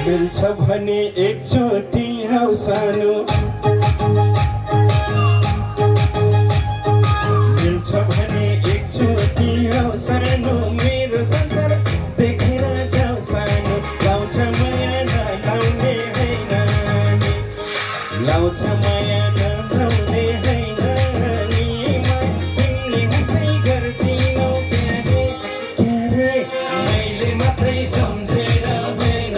मिल्छ भने एकचोटि आऊ सानो, मिल्छ भने एकचोटि आऊ सानो, मेरो संसार देखेर जाऊ सानो। लाउँछ माया नलाउने होइन नि, लाउँछ माया नलाउने होइन नि, तिमीले उसै गर्दिनौ क्यारे क्यारे, मैले मात्रै सम्झेर होइन।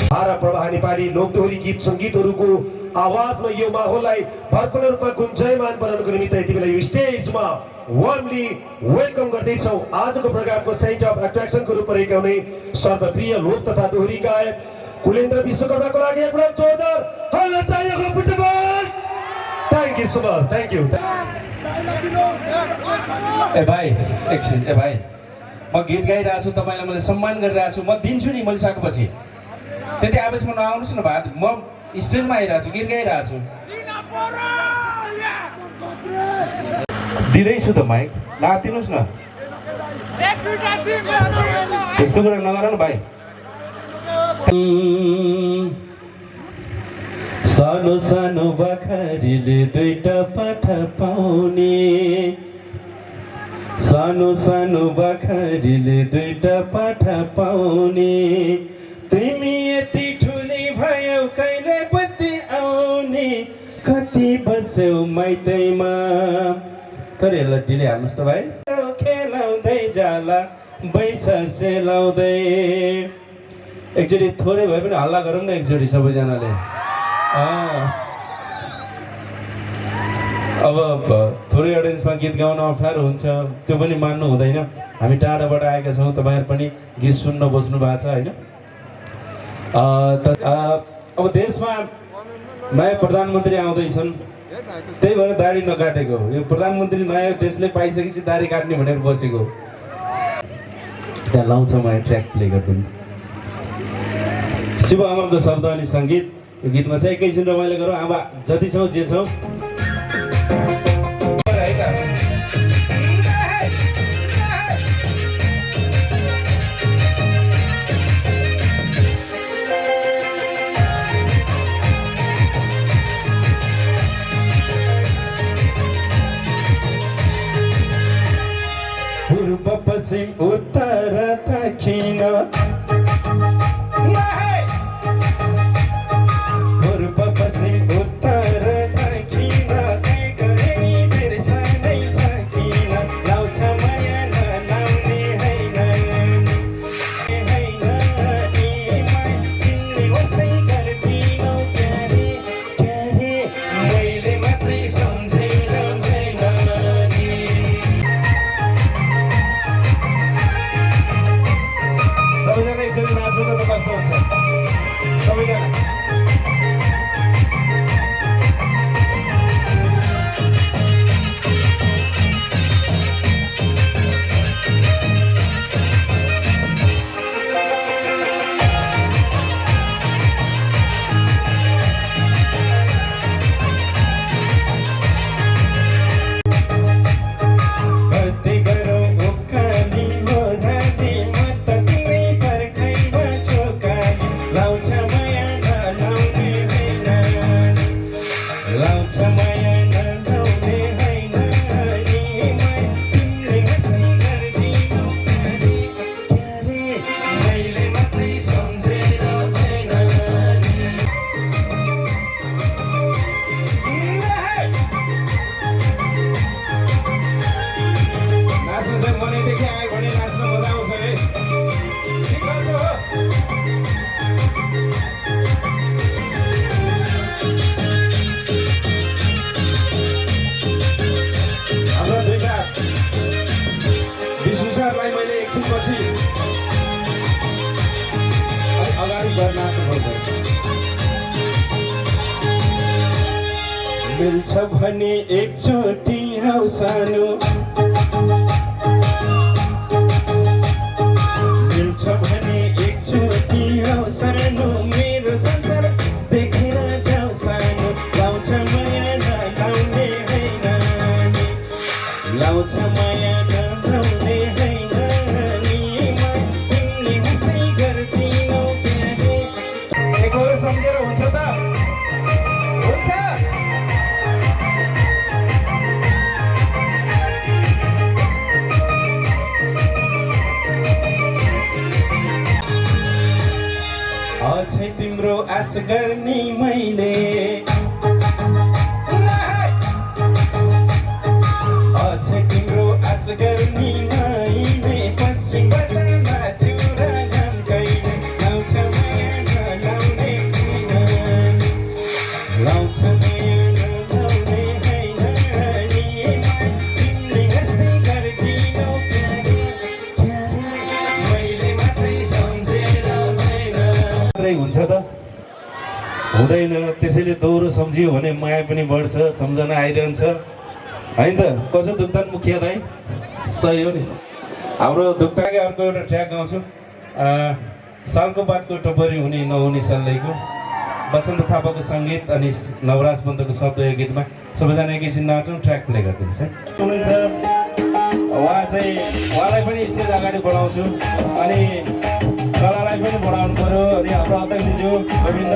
धारा प्रवाह नेपाली लोकदोहोरी गीत सङ्गीतहरूको आवाजमा यो माहौललाई भरपूर्ण रूपमा गुन्जयमान बनाउनको निमित्त यति बेला यो स्टेजमा वार्मली वेलकम गर्दैछौँ आजको प्रोग्रामको सेन्टर अफ एट्र्याक्सनको रूपमा रहेकाउने सर्वप्रिय लोक तथा दोहोरी गायक कुलेन्द्र विश्वकर्माको लागि एक राउन्ड जोरदार हल्ला चाहिएको football. Thank you so much, thank you. ए भाइ एकछिन, ए भाइ म गीत गाइरहेको छु, तपाईँलाई मैले सम्मान गरिरहेको छु, म दिन्छु नि मैले सकेपछि। त्यति आवेशमा नआउनुहोस् न भाइ, म स्टेजमा आइरहेको छु, गीत गाइरहेको छु। दिँदैछु त माइक, नआत्तिनुहोस् न, त्यस्तो कुरा नगर न भाइ। सानो सानो बाखरीले दुईटा पाठा पाउने, सानो सानो बाखरीले दुईटा पाठा पाउने, तिमी यति ठुली भयौ कहिले बत्ती आउने, कति बस्यौ माइतैमा। तर यसलाई ढिलै हाल्नुहोस् त भाइ। खेलाउँदै जाला बैसा सेलाउँदै, एकचोटि थोरै भए पनि हल्ला गरौँ न एकचोटि सबैजनाले। अब थोरै अडियन्समा गीत गाउन अप्ठ्यारो हुन्छ, त्यो पनि मान्नु हुँदैन। हामी टाढाबाट आएका छौँ, तपाईँहरू पनि गीत सुन्न बस्नु भएको छ होइन। अब देशमा नयाँ प्रधानमन्त्री आउँदैछन्, त्यही भएर दाढी नकाटेको। यो प्रधानमन्त्री नयाँ देशले पाइसकेपछि दाढी काट्ने भनेर बसेको। त्यहाँ लाउँछ म ट्र्याक प्ले गरिदिनु। शिव आमाको शब्द अनि सङ्गीत यो गीतमा चाहिँ एकैछिन रमाइलो गरौँ। आमा जति छौँ जे छौँ पूर्व पश्चिम उत्तर दक्षिण, पूर्व पश्चिम उत्तर दक्षिण, बिर्सनै सकिन, लाउँछ माया नलाउने होइन नि, तिमीले उसै गर्दिनौ क्यारे क्यारे, मैले मात्रै सम्झेर होइन नि। सबैजना एकचोटि नाच्नु त कस्तो हुन्छ सबैजना। कति गरौँ उकाली मोराली, म त तिमी पर्खैमा चोकाली, लाउँछ माया नलाउने होइन, लाउँछ माया नलाउने होइन नि, तिमीले उसै गर्दिनौ क्यारे क्यारे, मैले मात्रै सम्झेर होइन नि। नाच्नु चाहिँ मनैदेखि आयो भने नाच्न मजा आउँछ है। ठिक छ हो। हाम्रो दुईटा विष्णु सरलाई मैले एकछिनपछि अगाडि गर्न आउनुपर्छ। मिल्छ भने एकचोटि आऊ सानो, मिल्छ भने एकचोटि आऊ सानो, मेरो संसार देखेर जाऊ सानो, लाउँछ माया नलाउने होइन नि, लाउँछ माया नलाउने होइन नि, तिमीले उसै गर्दिनौ क्यारे अझै तिम्रो आश गर्ने मैले अझै तिम्रो आश गर्ने मैले पश्चिमबाट माथ्यो र घाम कहिले लाउँछ माया नलाउने होइन लाउँछ माया नलाउने होइन तिमीले जस्तै गर्दिनौ मैले मात्रै सम्झेर मात्रै हुन्छ त हुँदैन। त्यसैले दोहोरो सम्झियो भने माया पनि बढ्छ, सम्झना आइरहन्छ होइन त। कसो दुक्तान मुखिया दाइ सही हो नि। हाम्रो दुक्ताकै अर्को एउटा ट्र्याक गाउँछु, सालको बादको टोपरी हुने नहुने सल्लैको, बसन्त थापाको सङ्गीत अनि नवराज पन्तको शब्द यो गीतमा। सबैजना एकैछिन नाचौँ, ट्र्याक प्ले गरिदिनुहोस् है। हुनुहुन्छ उहाँलाई पनि स्टेज अगाडि बढाउँछु अनि कलालाई पनि बढाउनु पऱ्यो। अनि हाम्रो अध्यक्षज्यू गोविन्द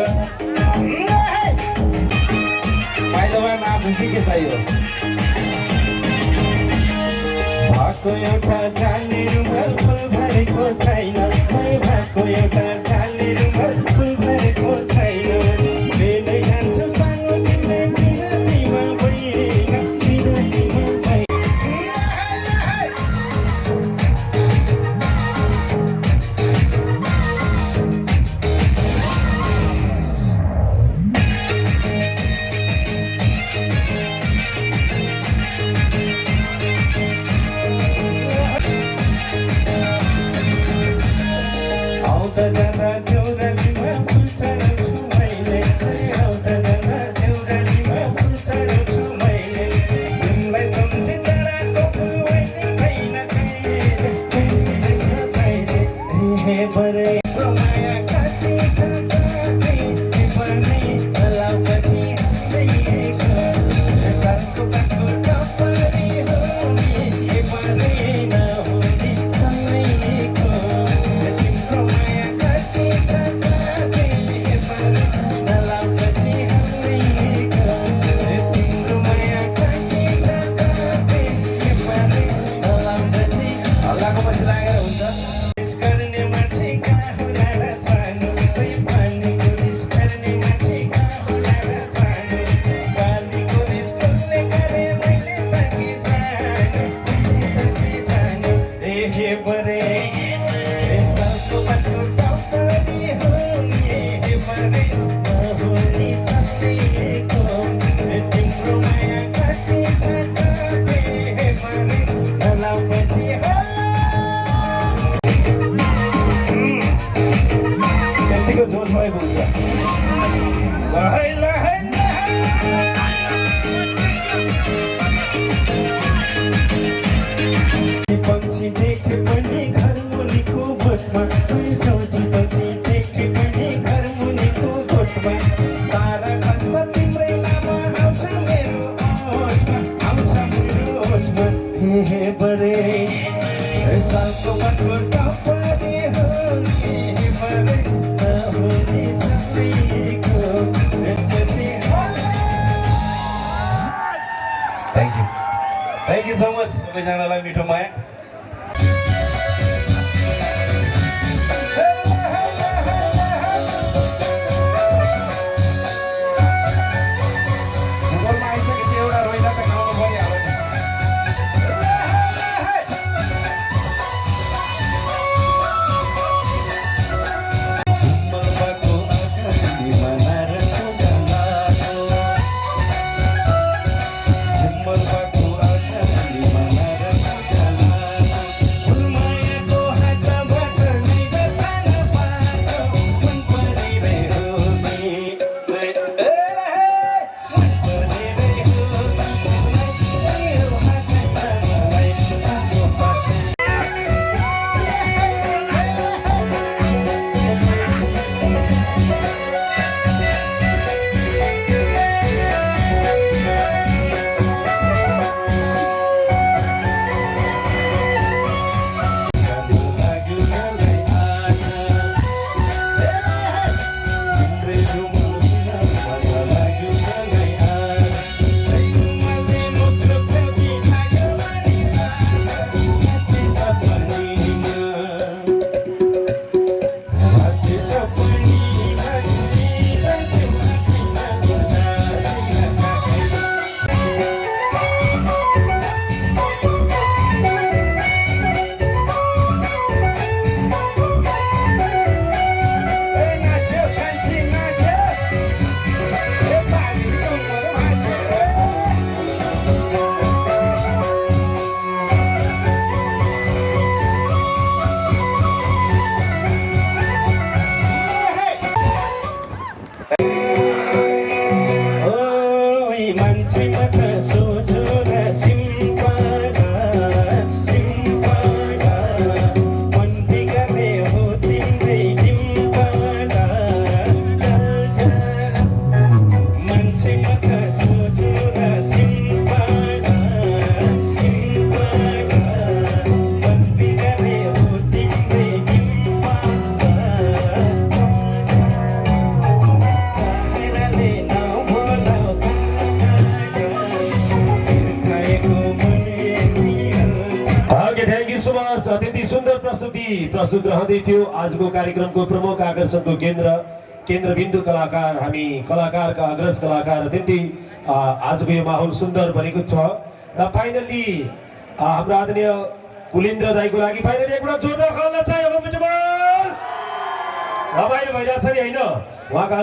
माइलोमा नाच्नु सिके चाहियो। भएको एउटा जाने रुमाल फुल भरेको छैन, भएको एउटा जाने रुमाल फुल भरेको छैन। लिँदै जान्छु सानो तिमीले बिरामीमा होइन बिरामीमा होइन। आउँदा जाँदा देउरालीमा फुल चढाउँछु मैले, आउँदा जाँदा देउरालीमा फुल चढाउँछु मैले। तिमीलाई सम्झी चढाएको फुल मैले होइन कहिले हे बरे माया कति छ कति पनि लाउपछि हालेको सालको बाटो टपरी हो नि हे बरे नहुने समयको तिम्रो माया कति छ कति पनि लाउपछि हालेको तिम्रो माया कति छ कति पनि लाउपछि हल्लाको पछि लागेर हुन्छ। रिस गर्ने मान्छे कहाँ होला र सानो कोही पानीको रिस गर्ने मान्छे कहाँ होला र सानो पानीको रिस फुल्ने गरे मैले ताकी जानु ए हे बरे सालको बाटो टपरी हो नि हे बरे नहुने सबैको तिम्रो माया कति छ कति हे बरे नलाउपछि यतिको जोस भए पुग्छ। पछि देखे पनि घर मुनिको बोटमा चौटी पछि देखे पनि घर मुनिको बोटमा तारा खस्दा तिम्रै लामा आउँछ मेरो ओठमा आउँछ मेरो ओठमा हे बरे सालको बाटो टपरी हो नि हे बरे नहुने सबैको पछि थ्याङ्क यू सो मच सबैजनालाई मिठो माया। फुटबलमा आइसकेपछि एउटा रोइला त गाउनु परिहाल्यो नि। सिम्बलको आँखाले मनाएर कोजालाको सिम्बलको आँखाले मनाएर कोजालाको प्रस्तुति प्रस्तुत रहँदै थियो। आजको कार्यक्रमको प्रमुख आकर्षणको केन्द्रबिन्दु कलाकार, हामी कलाकारका अग्रज कलाकार अत्यन्तै आजको यो माहौल सुन्दर बनेको छ। र फाइनली हाम्रो आदरणीय कुलेन्द्र दाईको लागि फाइनली एकपल्ट जोरदार खाल्न चाहियो। रमाइलो भइरहेछ नि होइन? उहाँका